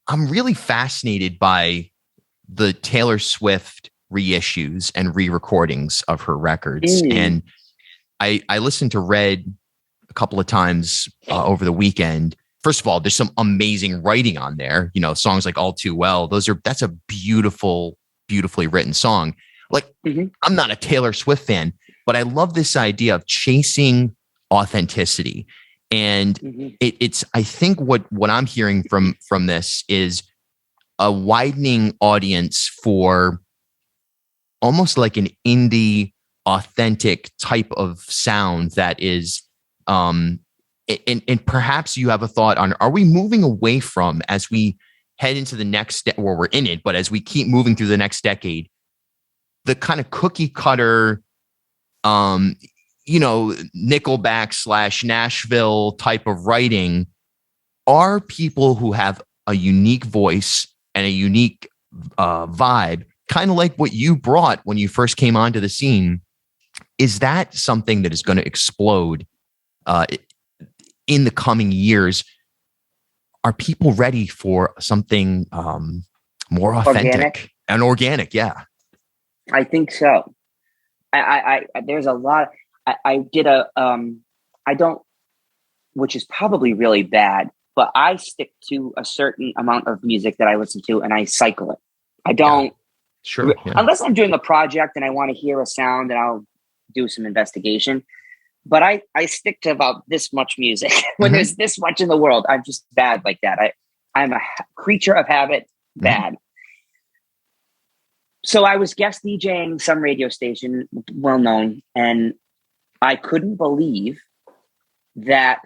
I'm really fascinated by the Taylor Swift reissues and re-recordings of her records. And I listened to Red a couple of times over the weekend. First of all, there's some amazing writing on there. You know, songs like All Too Well. That's a beautifully written song. Like, I'm not a Taylor Swift fan, but I love this idea of chasing authenticity. And it's I think what I'm hearing from this is a widening audience for almost like an indie authentic type of sound that is and perhaps you have a thought on, are we moving away from, as we head into the next where we're in it, but as we keep moving through the next decade, the kind of cookie cutter Nickelback / Nashville type of writing? Are people who have a unique voice and a unique vibe, kind of like what you brought when you first came onto the scene, is that something that is going to explode in the coming years? Are people ready for something more authentic and organic? Yeah, I think so. I there's a lot. I did I don't, which is probably really bad, but I stick to a certain amount of music that I listen to and I cycle it. I don't, unless I'm doing a project and I want to hear a sound, and I'll do some investigation. But I stick to about this much music when there's this much in the world. I'm just bad like that. I'm a creature of habit, bad. So I was guest DJing some radio station, well known, and I couldn't believe that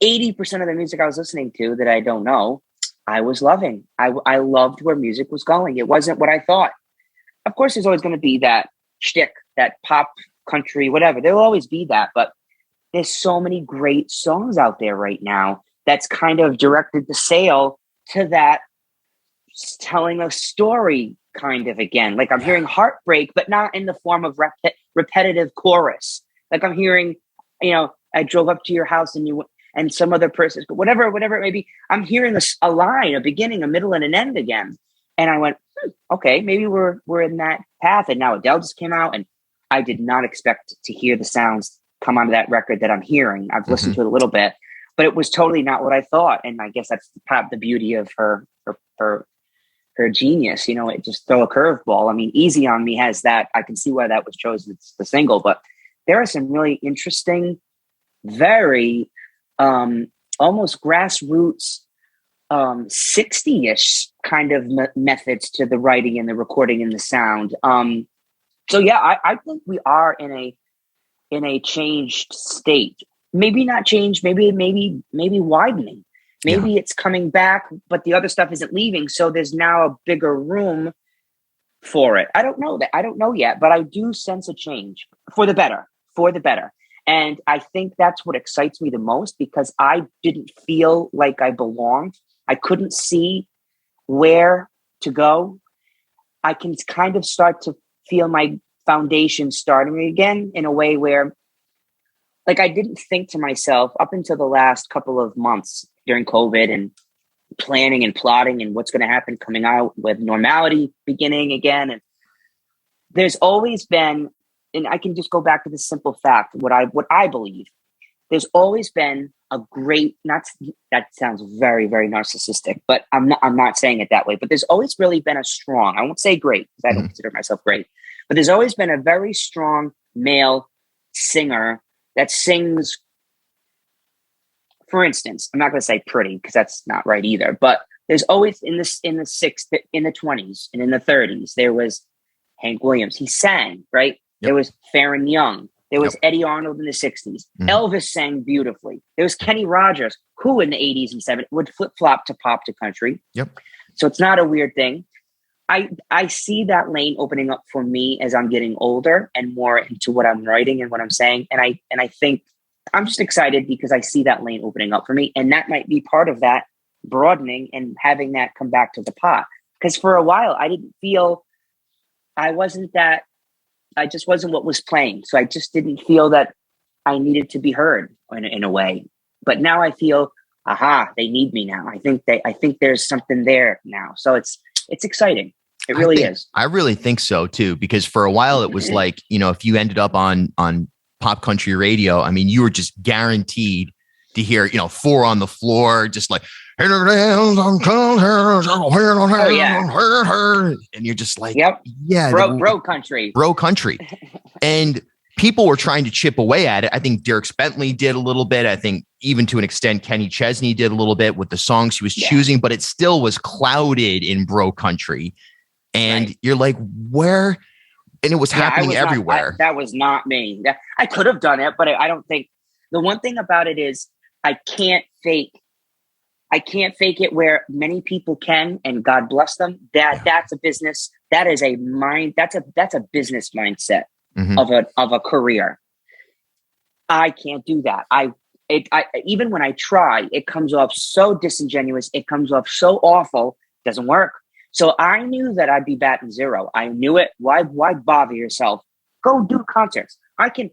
80% of the music I was listening to that I don't know, I was loving. I loved where music was going. It wasn't what I thought. Of course, there's always going to be that shtick, that pop, country, whatever. There will always be that, but there's so many great songs out there right now that's kind of directed the sale to that telling a story kind of again. Like I'm hearing heartbreak, but not in the form of repetitive chorus. Like I'm hearing, I drove up to your house and some other person, whatever it may be. I'm hearing a line, a beginning, a middle, and an end again. And I went, okay, maybe we're in that path. And now Adele just came out, and I did not expect to hear the sounds come onto that record that I'm hearing. I've listened to it a little bit, but it was totally not what I thought. And I guess that's the beauty of her genius. It just throw a curveball. I mean, Easy on Me has that. I can see why that was chosen. It's the single, but there are some really interesting, very almost grassroots 60-ish kind of methods to the writing and the recording and the sound. So yeah, I think we are in a changed state. Maybe not changed. Maybe widening. Maybe it's coming back, but the other stuff isn't leaving. So there's now a bigger room for it. I don't know that. I don't know yet, but I do sense a change for the better. And I think that's what excites me the most, because I didn't feel like I belonged. I couldn't see where to go. I can kind of start to feel my foundation starting again in a way where, like, I didn't think to myself up until the last couple of months during COVID and planning and plotting and what's going to happen coming out with normality beginning again. And there's always been, and I can just go back to the simple fact, what I believe, there's always been a great, that sounds very, very narcissistic, but I'm not saying it that way, but there's always really been a strong, I won't say great, because I don't consider myself great, but there's always been a very strong male singer that sings, for instance, I'm not going to say pretty because that's not right either, but there's always in the 20s and in the 30s, there was Hank Williams. He sang, right? Yep. There was Farron Young. There was Eddie Arnold in the 60s. Elvis sang beautifully. There was Kenny Rogers, who in the 80s and 70s would flip-flop to pop to country. Yep. So it's not a weird thing. I see that lane opening up for me as I'm getting older and more into what I'm writing and what I'm saying. And I think I'm just excited because I see that lane opening up for me. And that might be part of that broadening and having that come back to the pot. Because for a while, I didn't feel I just wasn't what was playing. So I just didn't feel that I needed to be heard in a way. But now I feel they need me now. I think there's something there now. So it's exciting. It really is. I really think so too, because for a while it was like, if you ended up on pop country radio, I mean, you were just guaranteed to hear, 4 on the Floor, just like, oh, yeah. And you're just like, yep. Yeah, bro country. And people were trying to chip away at it. I think Dierks Bentley did a little bit. I think even to an extent, Kenny Chesney did a little bit with the songs he was choosing, but it still was clouded in bro country. And you're like, where? And it was happening everywhere. That was not me. I could have done it, but I don't think. The one thing about it is I can't fake it where many people can, and God bless them. That's a business. That is a mind. That's a business mindset of a career. I can't do that. I even when I try, it comes off so disingenuous. It comes off so awful. It doesn't work. So I knew that I'd be batting zero. I knew it. Why bother yourself? Go do concerts. I can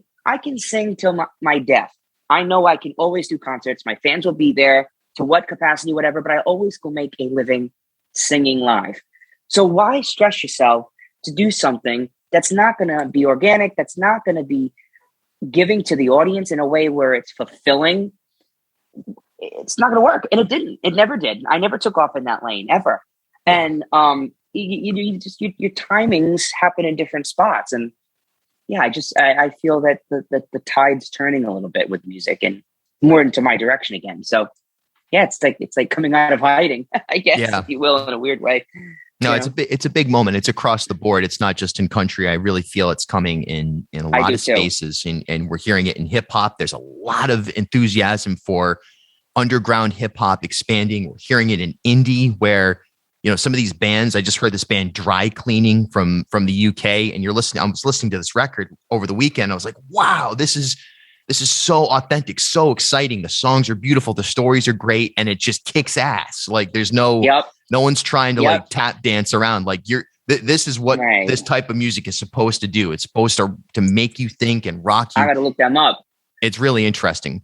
sing till my death. I know I can always do concerts. My fans will be there to what capacity, whatever, but I always go make a living singing live. So why stress yourself to do something that's not going to be organic, that's not going to be giving to the audience in a way where it's fulfilling? It's not going to work. And it didn't. It never did. I never took off in that lane ever. And your timings happen in different spots. And yeah, I feel that the tide's turning a little bit with music and more into my direction again. So yeah, it's like coming out of hiding, I guess, if you will, in a weird way. No, it's a big moment. It's across the board. It's not just in country. I really feel it's coming in a lot of spaces, and we're hearing it in hip hop. There's a lot of enthusiasm for underground hip hop expanding. We're hearing it in indie, where some of these bands. I just heard this band Dry Cleaning from the UK, and I was listening to this record over the weekend. I was like, wow, this is so authentic, so exciting. The songs are beautiful. The stories are great. And it just kicks ass. Like there's no one's trying to like tap dance around. Like this is what this type of music is supposed to do. It's supposed to make you think and rock you. I got to look them up. It's really interesting.